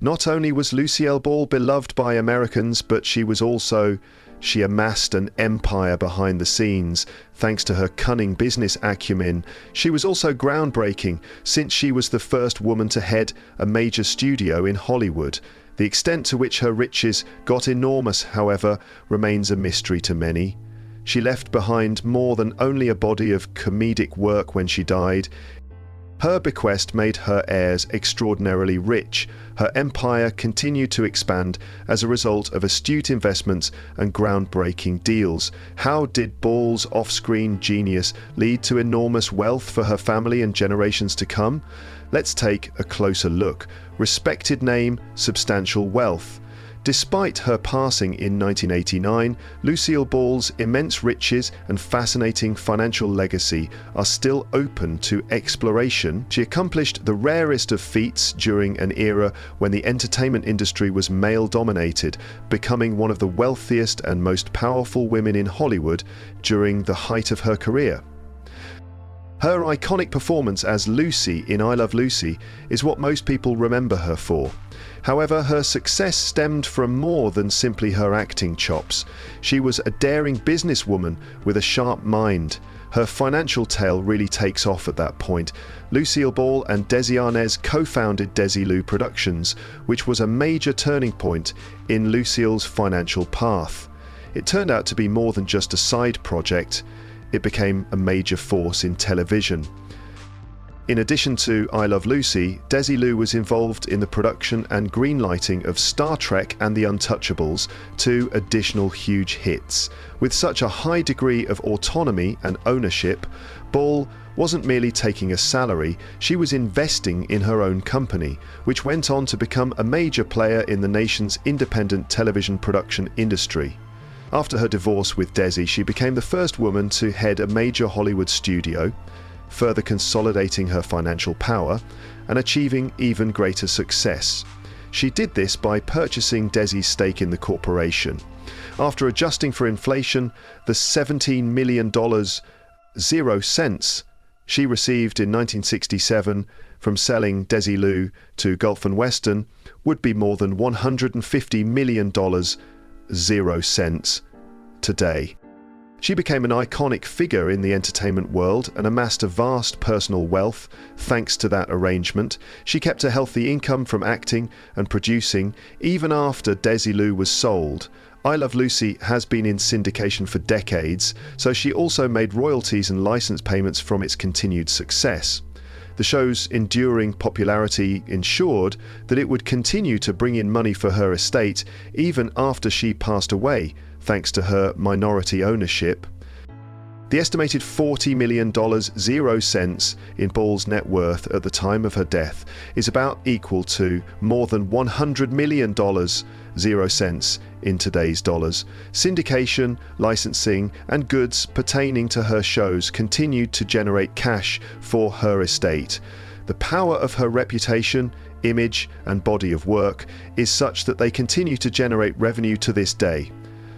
Not only was Lucille Ball beloved by Americans, but she amassed an empire behind the scenes. Thanks to her cunning business acumen, she was also groundbreaking, since she was the first woman to head a major studio in Hollywood. The extent to which her riches got enormous, however, remains a mystery to many. She left behind more than only a body of comedic work when she died. Her bequest made her heirs extraordinarily rich. Her empire continued to expand as a result of astute investments and groundbreaking deals. How did Ball's off-screen genius lead to enormous wealth for her family and generations to come? Let's take a closer look. Respected name, substantial wealth. Despite her passing in 1989, Lucille Ball's immense riches and fascinating financial legacy are still open to exploration. She accomplished the rarest of feats during an era when the entertainment industry was male-dominated, becoming one of the wealthiest and most powerful women in Hollywood during the height of her career. Her iconic performance as Lucy in I Love Lucy is what most people remember her for. However, her success stemmed from more than simply her acting chops. She was a daring businesswoman with a sharp mind. Her financial tale really takes off at that point. Lucille Ball and Desi Arnaz co-founded Desilu Productions, which was a major turning point in Lucille's financial path. It turned out to be more than just a side project. It became a major force in television. In addition to I Love Lucy, Desilu was involved in the production and greenlighting of Star Trek and The Untouchables, two additional huge hits. With such a high degree of autonomy and ownership, Ball wasn't merely taking a salary, she was investing in her own company, which went on to become a major player in the nation's independent television production industry. After her divorce with Desi, she became the first woman to head a major Hollywood studio, further consolidating her financial power and achieving even greater success. She did this by purchasing Desi's stake in the corporation. After adjusting for inflation, the $17 million 0 cents she received in 1967 from selling Desilu to Gulf and Western would be more than $150 million 0 cents today. She became an iconic figure in the entertainment world and amassed a vast personal wealth thanks to that arrangement. She kept a healthy income from acting and producing even after Desilu was sold. I Love Lucy has been in syndication for decades, so she also made royalties and license payments from its continued success. The show's enduring popularity ensured that it would continue to bring in money for her estate even after she passed away, thanks to her minority ownership. The estimated $40 million 0 cents in Ball's net worth at the time of her death is about equal to more than $100 million 0 cents in today's dollars. Syndication, licensing, and goods pertaining to her shows continued to generate cash for her estate. The power of her reputation, image, and body of work is such that they continue to generate revenue to this day.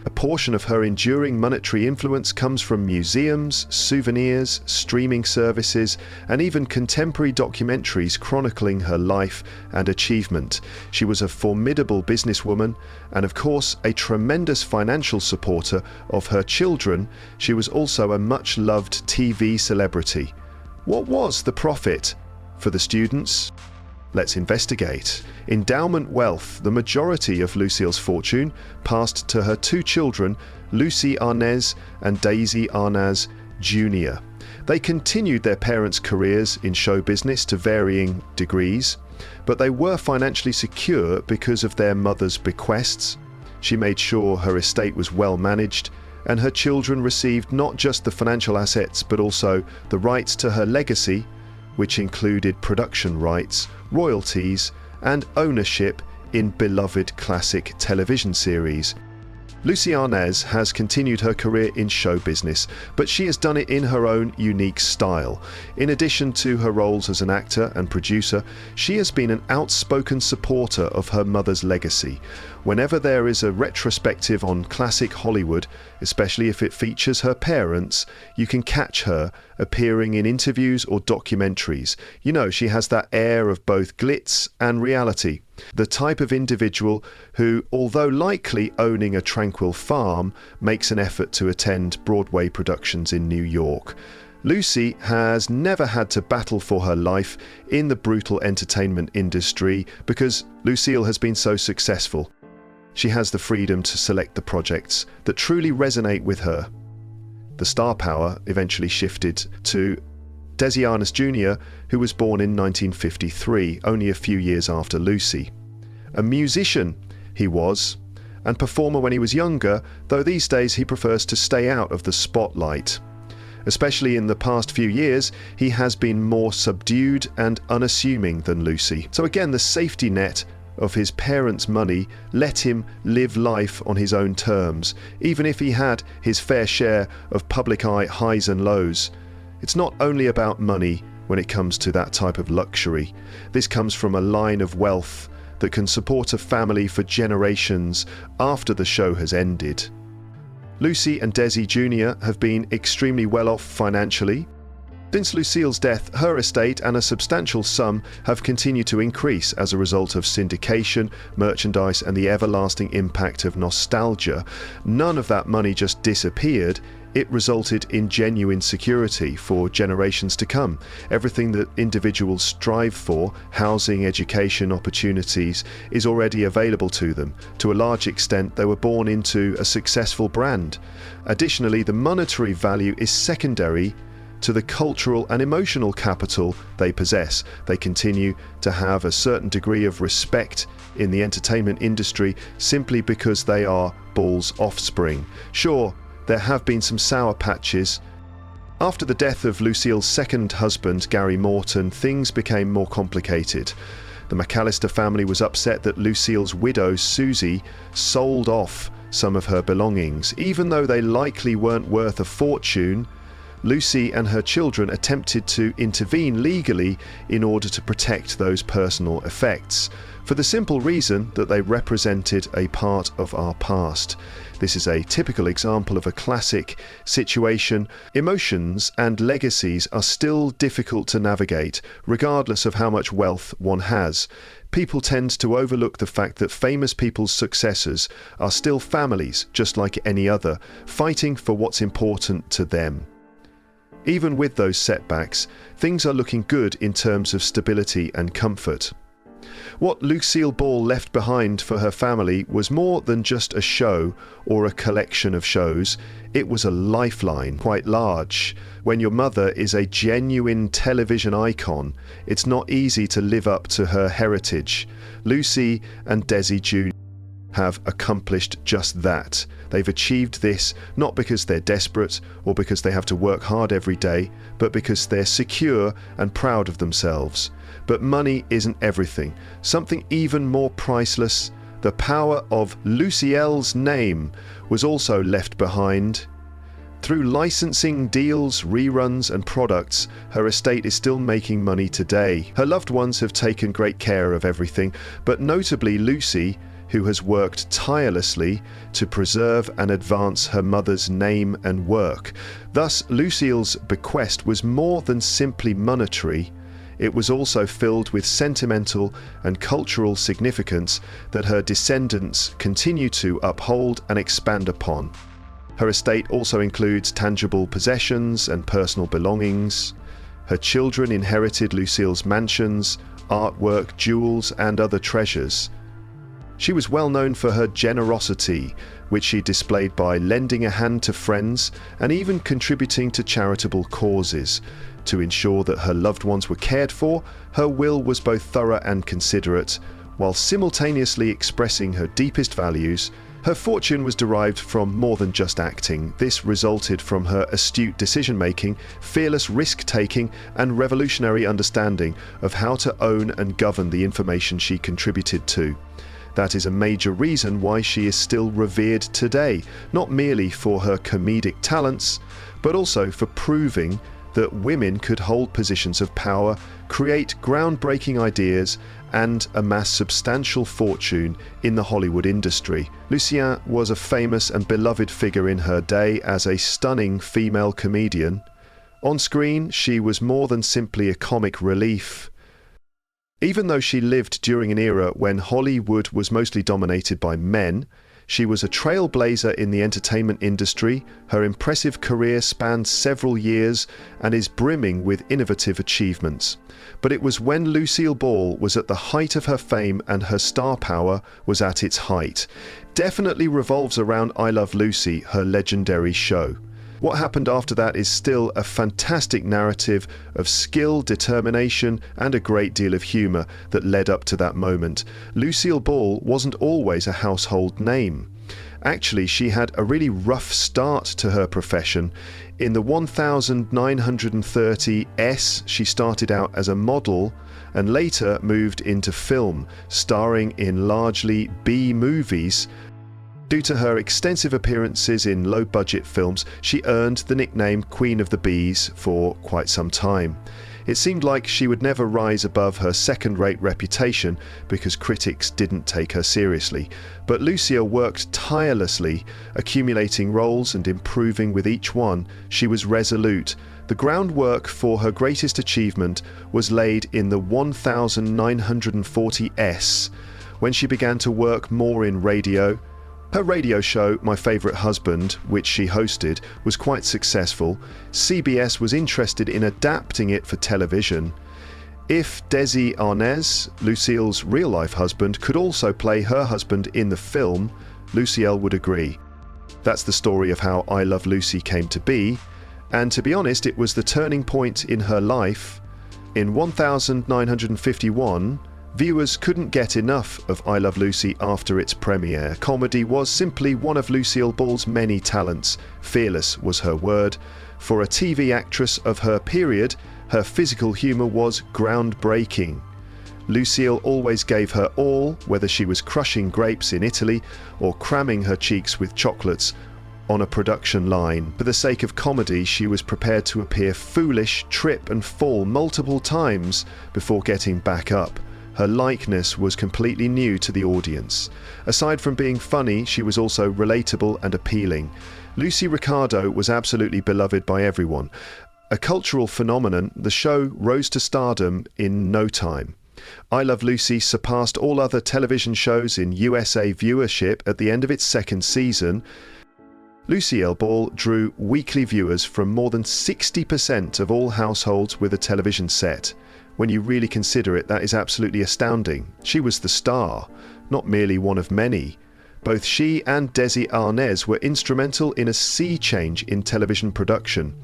A portion of her enduring monetary influence comes from museums, souvenirs, streaming services, and even contemporary documentaries chronicling her life and achievement. She was a formidable businesswoman and, of course, a tremendous financial supporter of her children. She was also a much-loved TV celebrity. What was the profit for the students? Let's investigate. Endowment wealth. The majority of Lucille's fortune passed to her two children, Lucy Arnaz and Desi Arnaz Jr. They continued their parents' careers in show business to varying degrees, but they were financially secure because of their mother's bequests. She made sure her estate was well managed, and her children received not just the financial assets but also the rights to her legacy, which included production rights, royalties, and ownership in beloved classic television series. Lucy Arnaz has continued her career in show business, but she has done it in her own unique style. In addition to her roles as an actor and producer, she has been an outspoken supporter of her mother's legacy. Whenever there is a retrospective on classic Hollywood, especially if it features her parents, you can catch her appearing in interviews or documentaries. You know, she has that air of both glitz and reality. The type of individual who, although likely owning a tranquil farm, makes an effort to attend Broadway productions in New York. Lucy has never had to battle for her life in the brutal entertainment industry because Lucille has been so successful. She has the freedom to select the projects that truly resonate with her. The star power eventually shifted to Desianus Jr., who was born in 1953, only a few years after Lucy. A musician he was, and performer when he was younger, though these days he prefers to stay out of the spotlight. Especially in the past few years, he has been more subdued and unassuming than Lucy. So again, the safety net of his parents' money let him live life on his own terms, even if he had his fair share of public eye highs and lows. It's not only about money when it comes to that type of luxury. This comes from a line of wealth that can support a family for generations after the show has ended. Lucy and Desi Jr. have been extremely well off financially. Since Lucille's death, her estate and a substantial sum have continued to increase as a result of syndication, merchandise, and the everlasting impact of nostalgia. None of that money just disappeared. It resulted in genuine security for generations to come. Everything that individuals strive for, housing, education, opportunities, is already available to them. To a large extent, they were born into a successful brand. Additionally, the monetary value is secondary to the cultural and emotional capital they possess. They continue to have a certain degree of respect in the entertainment industry simply because they are Ball's offspring. Sure, there have been some sour patches. After the death of Lucille's second husband, Gary Morton, things became more complicated. The McAllister family was upset that Lucille's widow, Susie, sold off some of her belongings. Even though they likely weren't worth a fortune, Lucy and her children attempted to intervene legally in order to protect those personal effects, for the simple reason that they represented a part of our past. This is a typical example of a classic situation. Emotions and legacies are still difficult to navigate, regardless of how much wealth one has. People tend to overlook the fact that famous people's successors are still families, just like any other, fighting for what's important to them. Even with those setbacks, things are looking good in terms of stability and comfort. What Lucille Ball left behind for her family was more than just a show or a collection of shows. It was a lifeline, quite large. When your mother is a genuine television icon, it's not easy to live up to her heritage. Lucy and Desi Jr. have accomplished just that. They've achieved this not because they're desperate or because they have to work hard every day, but because they're secure and proud of themselves. But money isn't everything. Something even more priceless, the power of Lucille's name, was also left behind. Through licensing deals, reruns and products, her estate is still making money today. Her loved ones have taken great care of everything, but notably Lucy, who has worked tirelessly to preserve and advance her mother's name and work. Thus, Lucille's bequest was more than simply monetary. It was also filled with sentimental and cultural significance that her descendants continue to uphold and expand upon. Her estate also includes tangible possessions and personal belongings. Her children inherited Lucille's mansions, artwork, jewels, and other treasures. She was well known for her generosity, which she displayed by lending a hand to friends and even contributing to charitable causes. To ensure that her loved ones were cared for, her will was both thorough and considerate, while simultaneously expressing her deepest values. Her fortune was derived from more than just acting. This resulted from her astute decision-making, fearless risk-taking, and revolutionary understanding of how to own and govern the information she contributed to. That is a major reason why she is still revered today, not merely for her comedic talents, but also for proving that women could hold positions of power, create groundbreaking ideas, and amass substantial fortune in the Hollywood industry. Lucille was a famous and beloved figure in her day as a stunning female comedian. On screen, she was more than simply a comic relief. Even though she lived during an era when Hollywood was mostly dominated by men, she was a trailblazer in the entertainment industry. Her impressive career spanned several years and is brimming with innovative achievements. But it was when Lucille Ball was at the height of her fame and her star power was at its height. Definitely revolves around I Love Lucy, her legendary show. What happened after that is still a fantastic narrative of skill, determination, and a great deal of humour that led up to that moment. Lucille Ball wasn't always a household name. Actually, she had a really rough start to her profession. In the 1930s, she started out as a model and later moved into film, starring in largely B movies. Due to her extensive appearances in low-budget films, she earned the nickname Queen of the Bees for quite some time. It seemed like she would never rise above her second-rate reputation because critics didn't take her seriously. But Lucille worked tirelessly, accumulating roles and improving with each one. She was resolute. The groundwork for her greatest achievement was laid in the 1940s, when she began to work more in radio. Her radio show, My Favourite Husband, which she hosted, was quite successful. CBS was interested in adapting it for television. If Desi Arnaz, Lucille's real-life husband, could also play her husband in the film, Lucille would agree. That's the story of how I Love Lucy came to be, and to be honest, it was the turning point in her life. In 1951, viewers couldn't get enough of I Love Lucy after its premiere. Comedy was simply one of Lucille Ball's many talents. Fearless was her word. For a TV actress of her period, her physical humour was groundbreaking. Lucille always gave her all, whether she was crushing grapes in Italy or cramming her cheeks with chocolates on a production line. For the sake of comedy, she was prepared to appear foolish, trip and fall multiple times before getting back up. Her likeness was completely new to the audience. Aside from being funny, she was also relatable and appealing. Lucy Ricardo was absolutely beloved by everyone. A cultural phenomenon, the show rose to stardom in no time. I Love Lucy surpassed all other television shows in USA viewership at the end of its second season. Lucille Ball drew weekly viewers from more than 60% of all households with a television set. When you really consider it, that is absolutely astounding. She was the star, not merely one of many. Both she and Desi Arnaz were instrumental in a sea change in television production.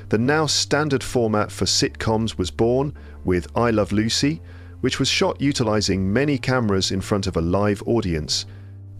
The now standard format for sitcoms was born with I Love Lucy, which was shot utilizing many cameras in front of a live audience.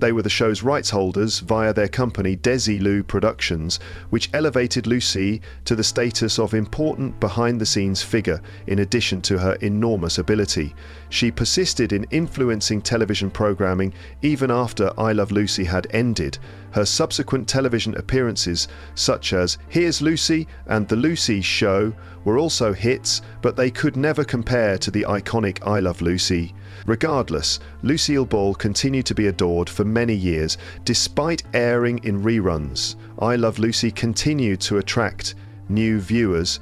They were the show's rights holders via their company Desilu Productions, which elevated Lucy to the status of important behind-the-scenes figure in addition to her enormous ability. She persisted in influencing television programming even after I Love Lucy had ended. Her subsequent television appearances, such as Here's Lucy and The Lucy Show, were also hits, but they could never compare to the iconic I Love Lucy. Regardless, Lucille Ball continued to be adored for many years. Despite airing in reruns, I Love Lucy continued to attract new viewers.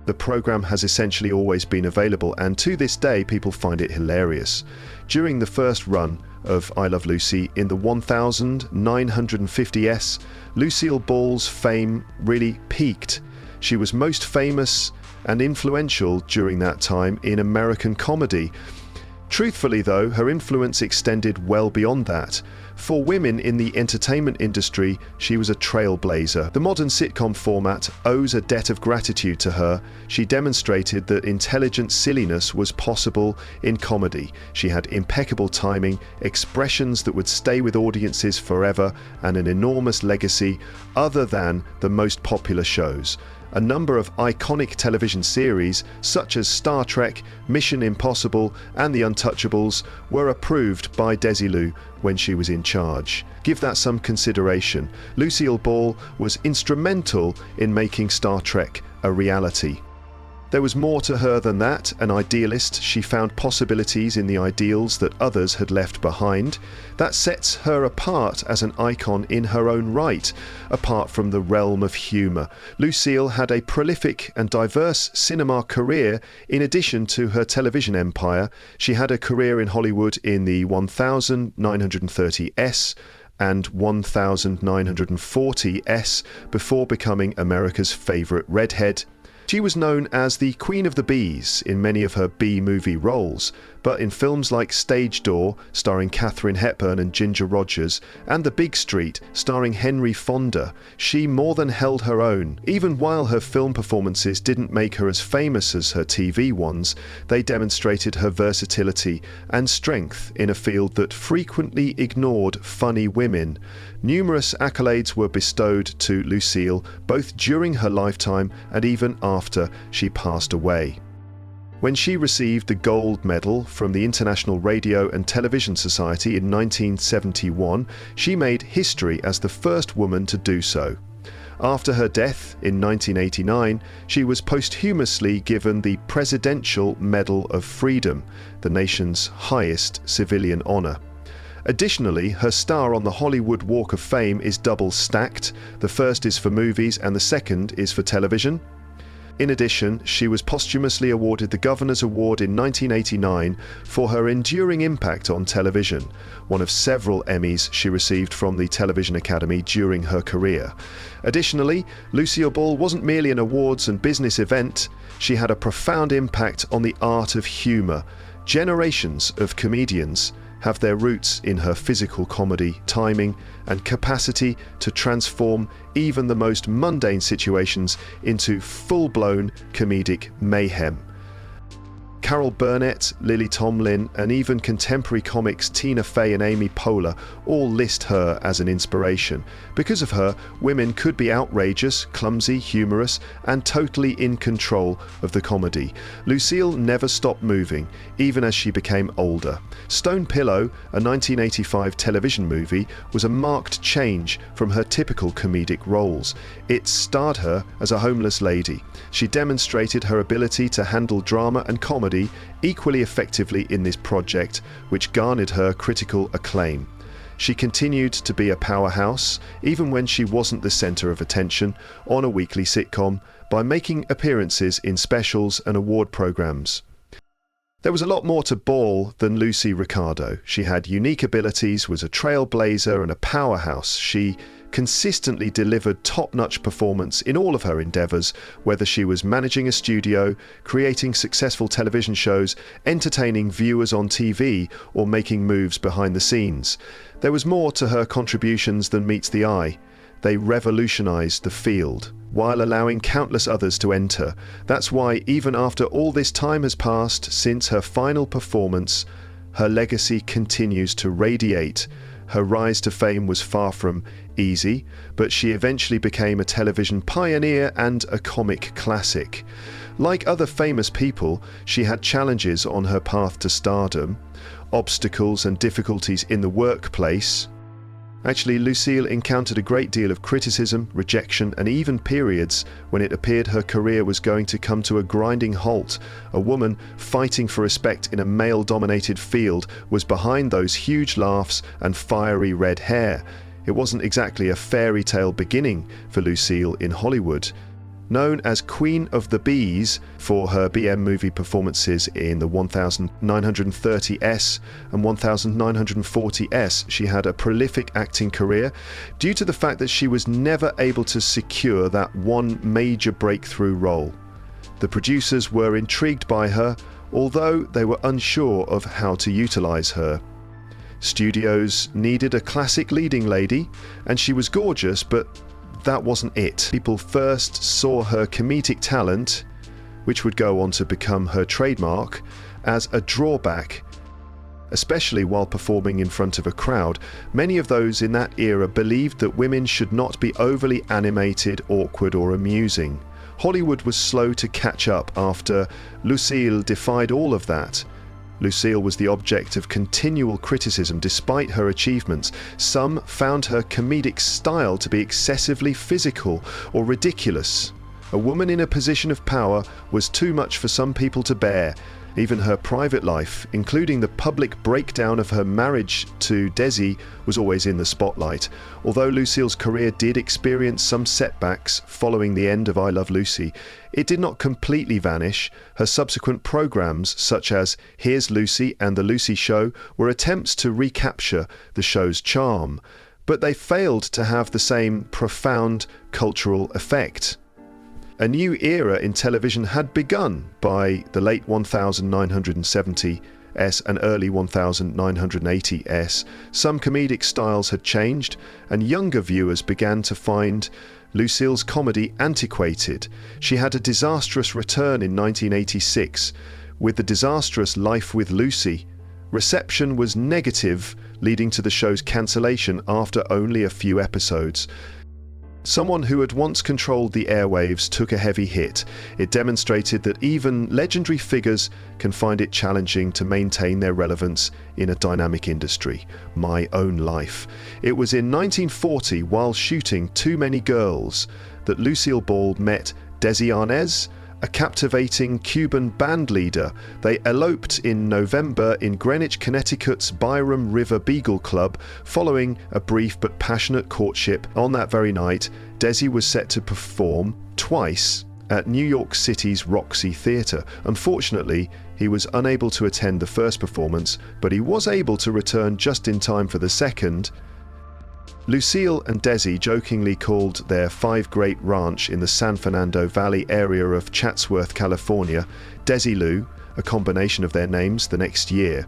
The program has essentially always been available, and to this day people find it hilarious. During the first run of I Love Lucy in the 1950s, Lucille Ball's fame really peaked. She was most famous and influential during that time in American comedy. Truthfully though, her influence extended well beyond that. For women in the entertainment industry, she was a trailblazer. The modern sitcom format owes a debt of gratitude to her. She demonstrated that intelligent silliness was possible in comedy. She had impeccable timing, expressions that would stay with audiences forever, and an enormous legacy other than the most popular shows. A number of iconic television series, such as Star Trek, Mission Impossible, and The Untouchables, were approved by Desilu when she was in charge. Give that some consideration. Lucille Ball was instrumental in making Star Trek a reality. There was more to her than that. An idealist, she found possibilities in the ideals that others had left behind. That sets her apart as an icon in her own right, apart from the realm of humour. Lucille had a prolific and diverse cinema career in addition to her television empire. She had a career in Hollywood in the 1930s and 1940s before becoming America's favourite redhead. She was known as the Queen of the Bees in many of her B-movie roles, but in films like Stage Door, starring Katharine Hepburn and Ginger Rogers, and The Big Street, starring Henry Fonda, she more than held her own. Even while her film performances didn't make her as famous as her TV ones, they demonstrated her versatility and strength in a field that frequently ignored funny women. Numerous accolades were bestowed to Lucille, both during her lifetime and even after she passed away. When she received the Gold Medal from the International Radio and Television Society in 1971, she made history as the first woman to do so. After her death in 1989, she was posthumously given the Presidential Medal of Freedom, the nation's highest civilian honor. Additionally, her star on the Hollywood Walk of Fame is double stacked. The first is for movies and the second is for television. In addition, she was posthumously awarded the Governor's Award in 1989 for her enduring impact on television, one of several Emmys she received from the Television Academy during her career. Additionally, Lucille Ball wasn't merely an awards and business event, she had a profound impact on the art of humour. Generations of comedians have their roots in her physical comedy, timing, and capacity to transform even the most mundane situations into full-blown comedic mayhem. Carol Burnett, Lily Tomlin, and even contemporary comics Tina Fey and Amy Poehler all list her as an inspiration. Because of her, women could be outrageous, clumsy, humorous, and totally in control of the comedy. Lucille never stopped moving, even as she became older. Stone Pillow, a 1985 television movie, was a marked change from her typical comedic roles. It starred her as a homeless lady. She demonstrated her ability to handle drama and comedy equally effectively in this project, which garnered her critical acclaim. She continued to be a powerhouse, even when she wasn't the centre of attention, on a weekly sitcom, by making appearances in specials and award programmes. There was a lot more to Ball than Lucy Ricardo. She had unique abilities, was a trailblazer and a powerhouse. She consistently delivered top-notch performance in all of her endeavours, whether she was managing a studio, creating successful television shows, entertaining viewers on TV, or making moves behind the scenes. There was more to her contributions than meets the eye. They revolutionised the field, while allowing countless others to enter. That's why, even after all this time has passed since her final performance, her legacy continues to radiate. Her rise to fame was far from easy, but she eventually became a television pioneer and a comic classic. Like other famous people, she had challenges on her path to stardom, obstacles and difficulties in the workplace. Actually, Lucille encountered a great deal of criticism, rejection, and even periods when it appeared her career was going to come to a grinding halt. A woman fighting for respect in a male-dominated field was behind those huge laughs and fiery red hair. It wasn't exactly a fairy tale beginning for Lucille in Hollywood. Known as Queen of the Bees for her BM movie performances in the 1930s and 1940s, she had a prolific acting career due to the fact that she was never able to secure that one major breakthrough role. The producers were intrigued by her, although they were unsure of how to utilize her. Studios needed a classic leading lady, and she was gorgeous, but that wasn't it. People first saw her comedic talent, which would go on to become her trademark, as a drawback, especially while performing in front of a crowd. Many of those in that era believed that women should not be overly animated, awkward, or amusing. Hollywood was slow to catch up after Lucille defied all of that. Lucille was the object of continual criticism despite her achievements. Some found her comedic style to be excessively physical or ridiculous. A woman in a position of power was too much for some people to bear. Even her private life, including the public breakdown of her marriage to Desi, was always in the spotlight. Although Lucille's career did experience some setbacks following the end of I Love Lucy, it did not completely vanish. Her subsequent programs, such as Here's Lucy and The Lucy Show, were attempts to recapture the show's charm, but they failed to have the same profound cultural effect. A new era in television had begun by the late 1970s and early 1980s. Some comedic styles had changed, and younger viewers began to find Lucille's comedy antiquated. She had a disastrous return in 1986 with the disastrous Life with Lucy. Reception was negative, leading to the show's cancellation after only a few episodes. Someone who had once controlled the airwaves took a heavy hit. It demonstrated that even legendary figures can find it challenging to maintain their relevance in a dynamic industry. My Own Life. It was in 1940, while shooting Too Many Girls, that Lucille Ball met Desi Arnaz, a captivating Cuban band leader. They eloped in November in Greenwich, Connecticut's Byram River Beagle Club. Following a brief but passionate courtship, on that very night, Desi was set to perform twice at New York City's Roxy Theatre. Unfortunately, he was unable to attend the first performance, but he was able to return just in time for the second. Lucille and Desi jokingly called their 5 Great Ranch in the San Fernando Valley area of Chatsworth, California, Desi-Lu, a combination of their names, the next year.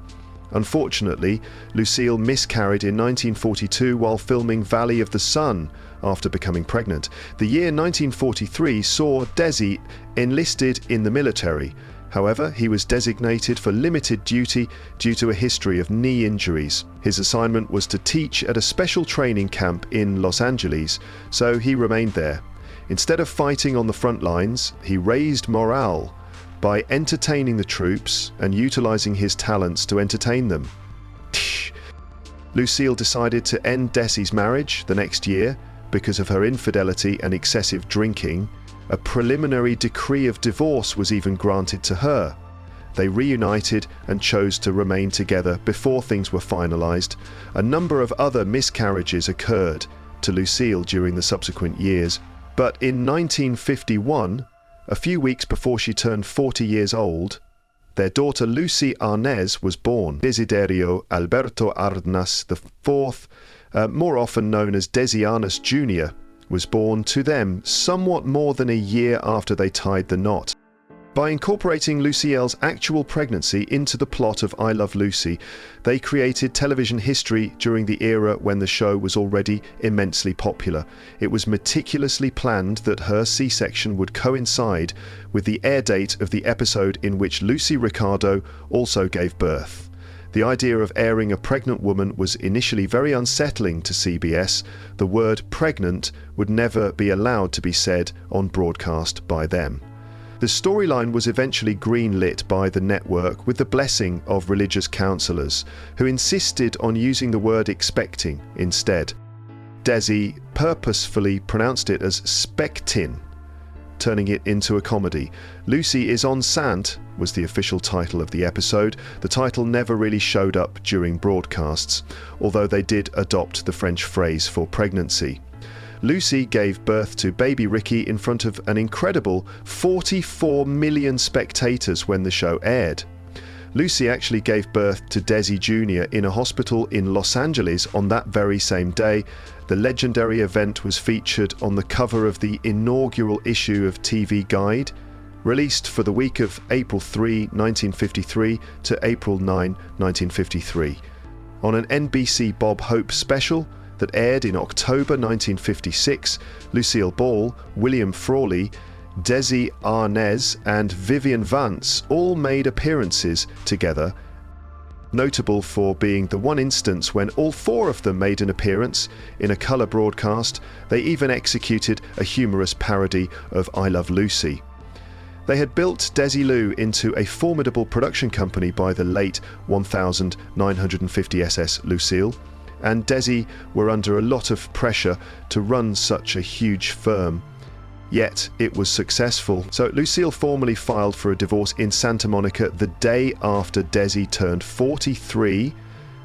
Unfortunately, Lucille miscarried in 1942 while filming Valley of the Sun after becoming pregnant. The year 1943 saw Desi enlisted in the military. However, he was designated for limited duty due to a history of knee injuries. His assignment was to teach at a special training camp in Los Angeles, so he remained there. Instead of fighting on the front lines, he raised morale by entertaining the troops and utilizing his talents to entertain them. Lucille decided to end Desi's marriage the next year because of her infidelity and excessive drinking. A preliminary decree of divorce was even granted to her. They reunited and chose to remain together before things were finalized. A number of other miscarriages occurred to Lucille during the subsequent years, but in 1951, a few weeks before she turned 40 years old, their daughter Lucy Arnaz was born. Desiderio Alberto Arnaz IV, more often known as Desi Arnaz Jr., was born to them somewhat more than a year after they tied the knot. By incorporating Lucille's actual pregnancy into the plot of I Love Lucy, they created television history during the era when the show was already immensely popular. It was meticulously planned that her C-section would coincide with the air date of the episode in which Lucy Ricardo also gave birth. The idea of airing a pregnant woman was initially very unsettling to CBS. The word pregnant would never be allowed to be said on broadcast by them. The storyline was eventually greenlit by the network with the blessing of religious counselors, who insisted on using the word expecting instead. Desi purposefully pronounced it as spectin, turning it into a comedy. Lucy is enceinte was the official title of the episode. The title never really showed up during broadcasts, although they did adopt the French phrase for pregnancy. Lucy gave birth to baby Ricky in front of an incredible 44 million spectators when the show aired. Lucy actually gave birth to Desi Jr. in a hospital in Los Angeles on that very same day. The legendary event was featured on the cover of the inaugural issue of TV Guide, released for the week of April 3, 1953 to April 9, 1953. On an NBC Bob Hope special that aired in October 1956, Lucille Ball, William Frawley, Desi Arnaz and Vivian Vance all made appearances together, notable for being the one instance when all 4 of them made an appearance in a colour broadcast. They even executed a humorous parody of I Love Lucy. They had built Desi-Lu into a formidable production company by the late 1950 SS Lucille, and Desi were under a lot of pressure to run such a huge firm. Yet it was successful. So Lucille formally filed for a divorce in Santa Monica the day after Desi turned 43,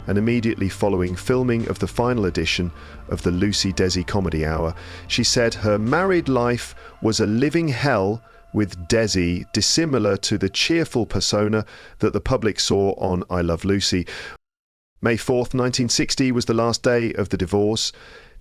and immediately following filming of the final edition of the Lucy Desi Comedy Hour. She said her married life was a living hell with Desi, dissimilar to the cheerful persona that the public saw on I Love Lucy. May 4th, 1960 was the last day of the divorce.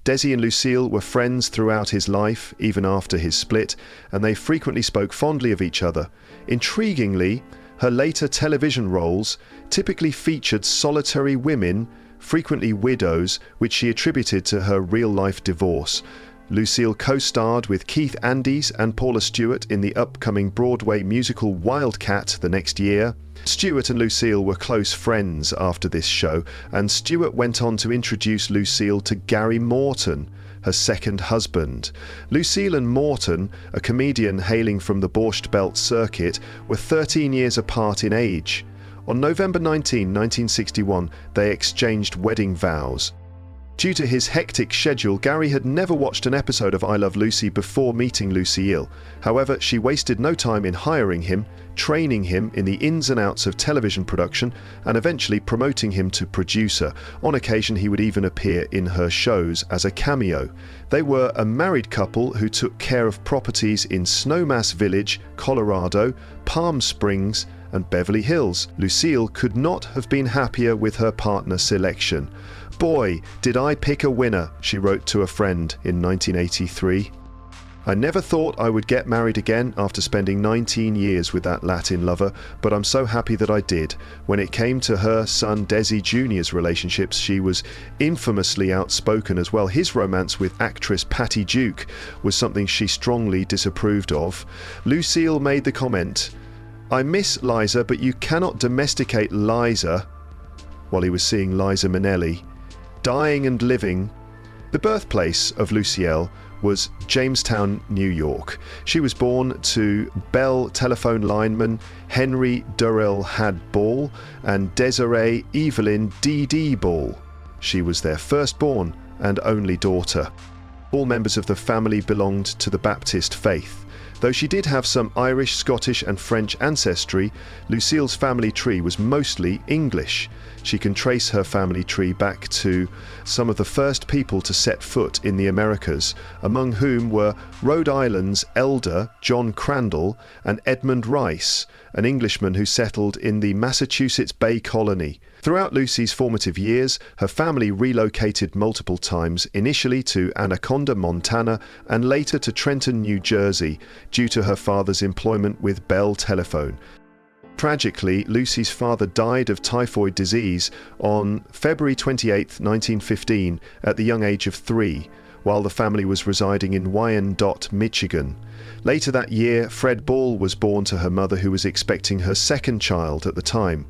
Desi and Lucille were friends throughout his life, even after his split, and they frequently spoke fondly of each other. Intriguingly, her later television roles typically featured solitary women, frequently widows, which she attributed to her real-life divorce. Lucille co-starred with Keith Andes and Paula Stewart in the upcoming Broadway musical Wildcat the next year. Stewart and Lucille were close friends after this show, and Stewart went on to introduce Lucille to Gary Morton, her second husband. Lucille and Morton, a comedian hailing from the Borscht Belt circuit, were 13 years apart in age. On November 19, 1961, they exchanged wedding vows. Due to his hectic schedule, Gary had never watched an episode of I Love Lucy before meeting Lucille. However, she wasted no time in hiring him, training him in the ins and outs of television production, and eventually promoting him to producer. On occasion, he would even appear in her shows as a cameo. They were a married couple who took care of properties in Snowmass Village, Colorado, Palm Springs, and Beverly Hills. Lucille could not have been happier with her partner selection. "Boy, did I pick a winner," she wrote to a friend in 1983. "I never thought I would get married again after spending 19 years with that Latin lover, but I'm so happy that I did. When it came to her son Desi Jr.'s relationships, she was infamously outspoken as well. His romance with actress Patty Duke was something she strongly disapproved of." Lucille made the comment, "I miss Liza, but you cannot domesticate Liza," while he was seeing Liza Minnelli. Dying and living. The birthplace of Lucille was Jamestown, New York. She was born to Bell telephone lineman Henry Durrell Had Ball and Desiree Evelyn D.D. Ball. She was their firstborn and only daughter. All members of the family belonged to the Baptist faith. Though she did have some Irish, Scottish and French ancestry, Lucille's family tree was mostly English. She can trace her family tree back to some of the first people to set foot in the Americas, among whom were Rhode Island's elder John Crandall and Edmund Rice, an Englishman who settled in the Massachusetts Bay Colony. Throughout Lucy's formative years, her family relocated multiple times, initially to Anaconda, Montana, and later to Trenton, New Jersey, due to her father's employment with Bell Telephone. Tragically, Lucy's father died of typhoid disease on February 28, 1915, at the young age of 3, while the family was residing in Wyandotte, Michigan. Later that year, Fred Ball was born to her mother, who was expecting her second child at the time.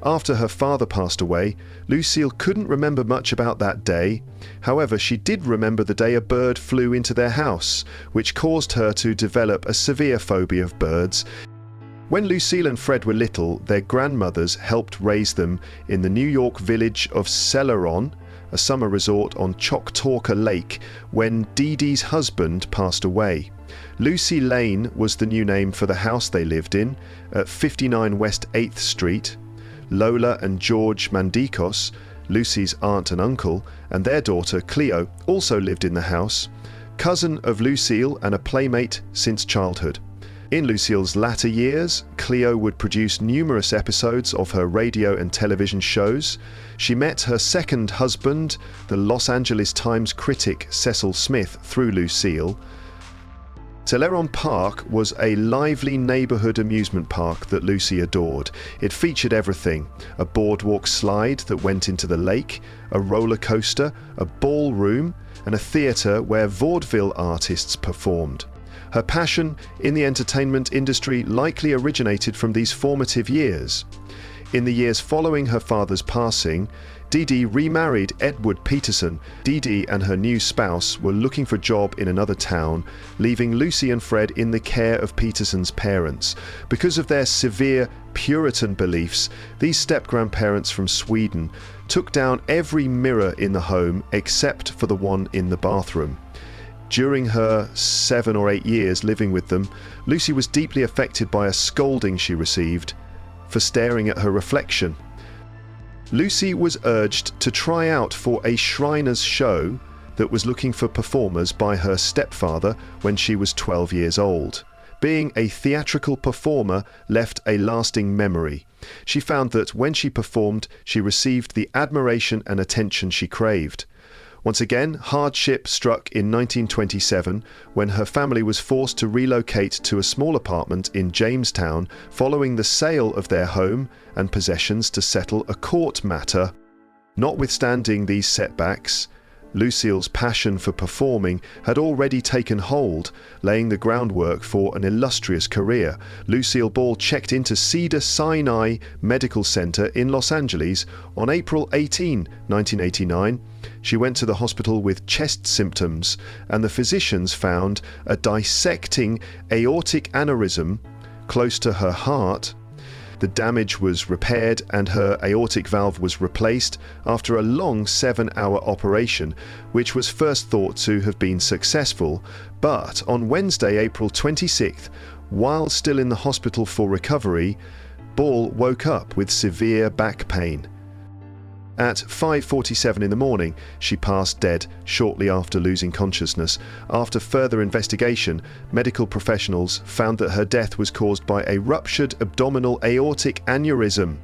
After her father passed away, Lucille couldn't remember much about that day. However, she did remember the day a bird flew into their house, which caused her to develop a severe phobia of birds. When Lucille and Fred were little, their grandmothers helped raise them in the New York village of Celeron, a summer resort on Choctawka Lake, when Dee Dee's husband passed away. Lucy Lane was the new name for the house they lived in, at 59 West 8th Street. Lola and George Mandikos, Lucy's aunt and uncle, and their daughter Cleo also lived in the house, cousin of Lucille and a playmate since childhood. In Lucille's latter years, Cleo would produce numerous episodes of her radio and television shows. She met her second husband, the Los Angeles Times critic Cecil Smith, through Lucille. Celeron Park was a lively neighborhood amusement park that Lucy adored. It featured everything: a boardwalk slide that went into the lake, a roller coaster, a ballroom, and a theater where vaudeville artists performed. Her passion in the entertainment industry likely originated from these formative years. In the years following her father's passing, Dee Dee remarried Edward Peterson. Dee Dee and her new spouse were looking for a job in another town, leaving Lucy and Fred in the care of Peterson's parents. Because of their severe Puritan beliefs, these step-grandparents from Sweden took down every mirror in the home except for the one in the bathroom. During her 7 or 8 years living with them, Lucy was deeply affected by a scolding she received for staring at her reflection. Lucy was urged to try out for a Shriners show that was looking for performers by her stepfather when she was 12 years old. Being a theatrical performer left a lasting memory. She found that when she performed, she received the admiration and attention she craved. Once again, hardship struck in 1927 when her family was forced to relocate to a small apartment in Jamestown following the sale of their home and possessions to settle a court matter. Notwithstanding these setbacks, Lucille's passion for performing had already taken hold, laying the groundwork for an illustrious career. Lucille Ball checked into Cedars-Sinai Medical Center in Los Angeles on April 18, 1989. She went to the hospital with chest symptoms, and the physicians found a dissecting aortic aneurysm close to her heart. The damage was repaired and her aortic valve was replaced after a long 7-hour operation, which was first thought to have been successful. But on Wednesday, April 26th, while still in the hospital for recovery, Ball woke up with severe back pain. At 5:47 in the morning, she passed dead shortly after losing consciousness. After further investigation, medical professionals found that her death was caused by a ruptured abdominal aortic aneurysm,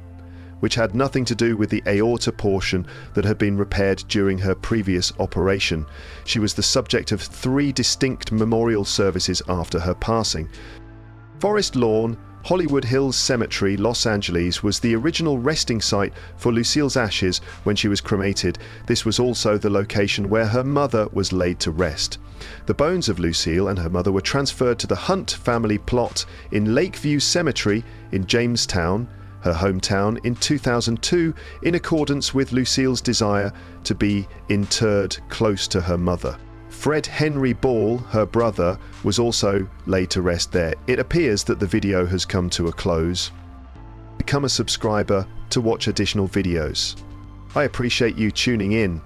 which had nothing to do with the aorta portion that had been repaired during her previous operation. She was the subject of 3 distinct memorial services after her passing. Forest Lawn, Hollywood Hills Cemetery, Los Angeles, was the original resting site for Lucille's ashes when she was cremated. This was also the location where her mother was laid to rest. The bones of Lucille and her mother were transferred to the Hunt family plot in Lakeview Cemetery in Jamestown, her hometown, in 2002, in accordance with Lucille's desire to be interred close to her mother. Fred Henry Ball, her brother, was also laid to rest there. It appears that the video has come to a close. Become a subscriber to watch additional videos. I appreciate you tuning in.